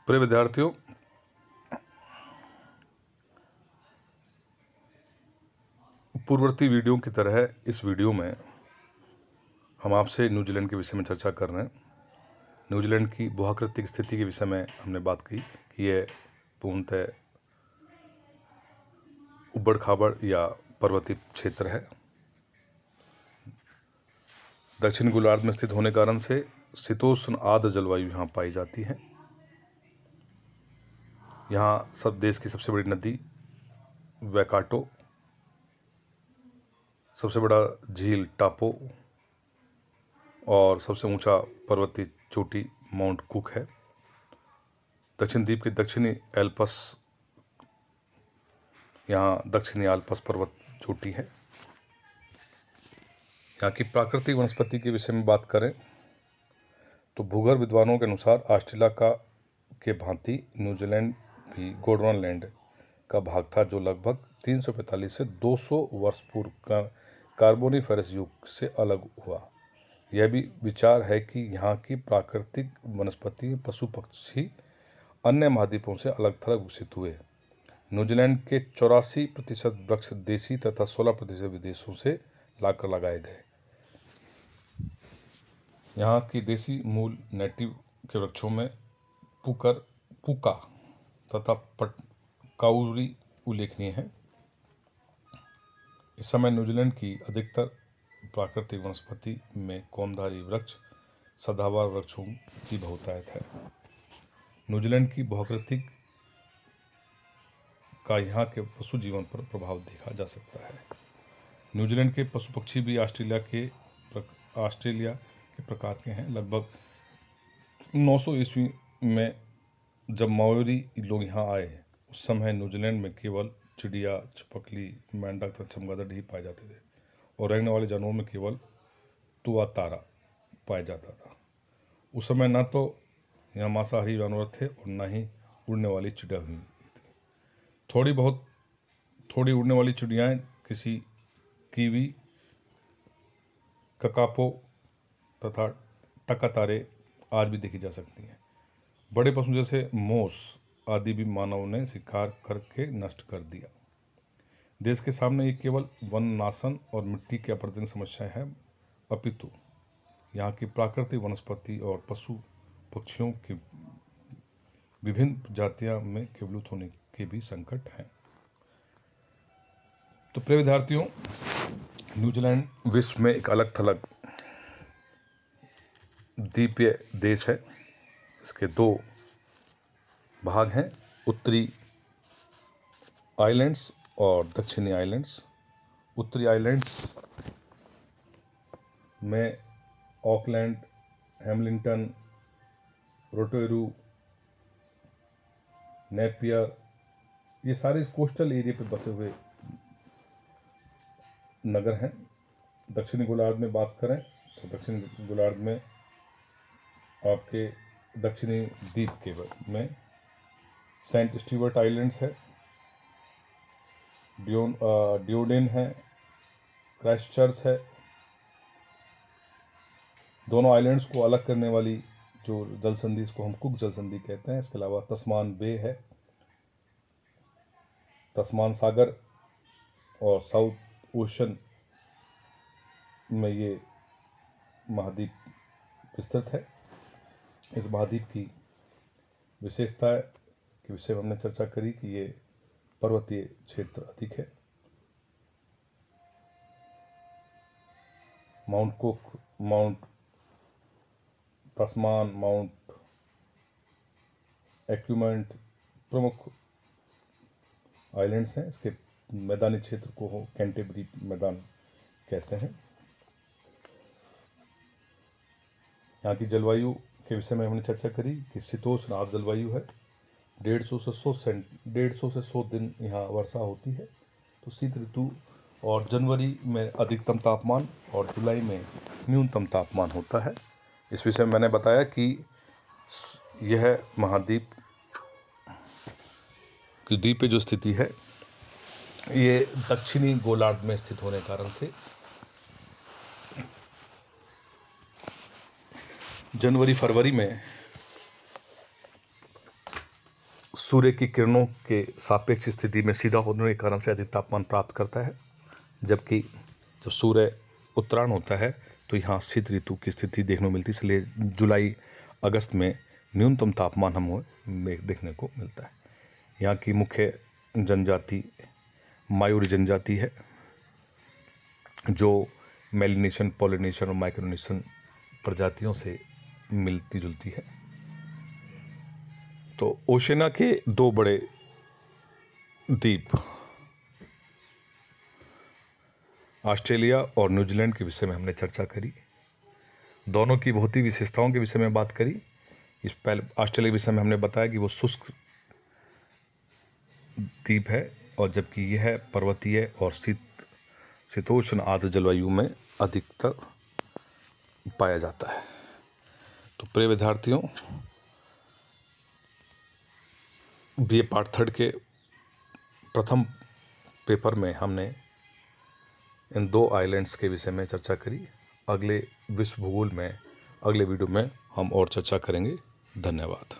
प्रिय विद्यार्थियों, पूर्ववर्ती वीडियो की तरह इस वीडियो में हम आपसे न्यूजीलैंड के विषय में चर्चा कर रहे हैं। न्यूजीलैंड की भूआकृतिक स्थिति के विषय में हमने बात की कि यह पूर्णतः उबड़ खाबड़ या पर्वतीय क्षेत्र है। दक्षिण गोलार्ध में स्थित होने कारण से शीतोष्ण आर्द्र जलवायु यहाँ पाई जाती है। यहाँ सब देश की सबसे बड़ी नदी वैकाटो, सबसे बड़ा झील टापो और सबसे ऊंचा पर्वतीय चोटी माउंट कुक है। दक्षिण द्वीप के दक्षिणी एल्पस, यहाँ दक्षिणी एल्पस पर्वत चोटी है। यहाँ की प्राकृतिक वनस्पति के विषय में बात करें तो भूगर्भ विद्वानों के अनुसार ऑस्ट्रेलिया के भांति न्यूजीलैंड भी गोंडवाना का भाग था, जो लगभग 345 से 200 वर्ष पूर्व का कार्बोनिफेरस युग से अलग हुआ। यह भी विचार है कि यहाँ की प्राकृतिक वनस्पति पशु पक्षी अन्य महाद्वीपों से अलग थलग विकसित हुए। न्यूजीलैंड के 84% वृक्ष देसी तथा 16% विदेशों से लाकर लगाए गए। यहाँ की देसी मूल नेटिव के वृक्षों में पुका तथा काउरी उल्लेखनीय है। इस समय न्यूजीलैंड की अधिकतर प्राकृतिक वनस्पति में कोमधारी वृक्ष, सदाबहार वृक्षों की बहुतायत है। न्यूजीलैंड की भूआकृतिक का यहाँ के पशु जीवन पर प्रभाव देखा जा सकता है। न्यूजीलैंड के पशु पक्षी भी ऑस्ट्रेलिया के प्रकार के हैं। लगभग 900 ईस्वी में जब माओरी लोग यहाँ आए, उस समय न्यूजीलैंड में केवल चिड़िया, चपकली, मेंढक तथा चमगादड़ ही पाए जाते थे और रेंगने वाले जानवरों में केवल तुआतारा पाया जाता था। उस समय न तो यहाँ मांसाहारी जानवर थे और न ही उड़ने वाली चिड़िया हुई थी। थोड़ी उड़ने वाली चिड़ियाएँ किसी कीवी, ककापो तथा टकातारे आज भी देखी जा सकती हैं। बड़े पशु जैसे मोस आदि भी मानव ने शिकार करके नष्ट कर दिया। देश के सामने ये केवल वन नाशन और मिट्टी की अप्रतिम समस्या है, अपितु यहाँ की प्राकृतिक वनस्पति और पशु पक्षियों की विभिन्न प्रजातियां में के विलुप्त होने के भी संकट हैं। तो प्रिय विद्यार्थियों, न्यूजीलैंड विश्व में एक अलग थलग द्वीपीय देश है। इसके दो भाग हैं, उत्तरी आइलैंड्स और दक्षिणी आइलैंड्स। उत्तरी आइलैंड्स में ऑकलैंड, हैमिल्टन, रोटोरू, नेपियर, ये सारे कोस्टल एरिया पे बसे हुए नगर हैं। दक्षिणी गोलार्ध में बात करें तो दक्षिणी गोलार्ध में आपके दक्षिणी द्वीप के में सेंट स्टीवर्ट आइलैंड्स है, ड्यूडेन है, क्राइस्टचर्च है। दोनों आइलैंड्स को अलग करने वाली जो जल संधि, इसको हम कुक जल संधि कहते हैं। इसके अलावा तस्मान बे है, तस्मान सागर और साउथ ओशन में ये महाद्वीप विस्तृत है। इस महाद्वीप की विशेषता के विषय में हमने चर्चा करी कि ये पर्वतीय क्षेत्र अधिक है। माउंट कुक, माउंट तस्मान, माउंट एक्यूमेंट प्रमुख आइलैंड्स हैं। इसके मैदानी क्षेत्र को कैंटेबरी मैदान कहते हैं। यहाँ की जलवायु के विषय में हमने चर्चा करी कि शीतोष्ण आर्द्र जलवायु है। 150 से 100 दिन यहाँ वर्षा होती है। तो शीत ऋतु और जनवरी में अधिकतम तापमान और जुलाई में न्यूनतम तापमान होता है। इस विषय में मैंने बताया कि यह महाद्वीप की द्वीप पे जो स्थिति है, ये दक्षिणी गोलार्ध में स्थित होने के कारण से जनवरी फरवरी में सूर्य की किरणों के सापेक्ष स्थिति में सीधा होने के कारण से अधिक तापमान प्राप्त करता है, जबकि जब सूर्य उत्तरायण होता है तो यहाँ शीत ऋतु की स्थिति देखने को मिलती है। इसलिए जुलाई अगस्त में न्यूनतम तापमान हमें देखने को मिलता है। यहाँ की मुख्य जनजाति मायूरी जनजाति है, जो मेलिनेशियन, पॉलिनेशियन और माइक्रोनेशियन प्रजातियों से मिलती जुलती है। तो ओशिनिया के दो बड़े द्वीप ऑस्ट्रेलिया और न्यूजीलैंड के विषय में हमने चर्चा करी। दोनों की भौतिक विशेषताओं के विषय में बात करी। इस पहले ऑस्ट्रेलिया के विषय में हमने बताया कि वो शुष्क द्वीप है, और जबकि यह पर्वतीय और शीतोष्ण आर्द्र जलवायु में अधिकतर पाया जाता है। तो प्रिय विद्यार्थियों, बीए पार्ट 3 के प्रथम पेपर में हमने इन 2 आइलैंड्स के विषय में चर्चा करी। अगले विश्व भूगोल में अगले वीडियो में हम और चर्चा करेंगे। धन्यवाद।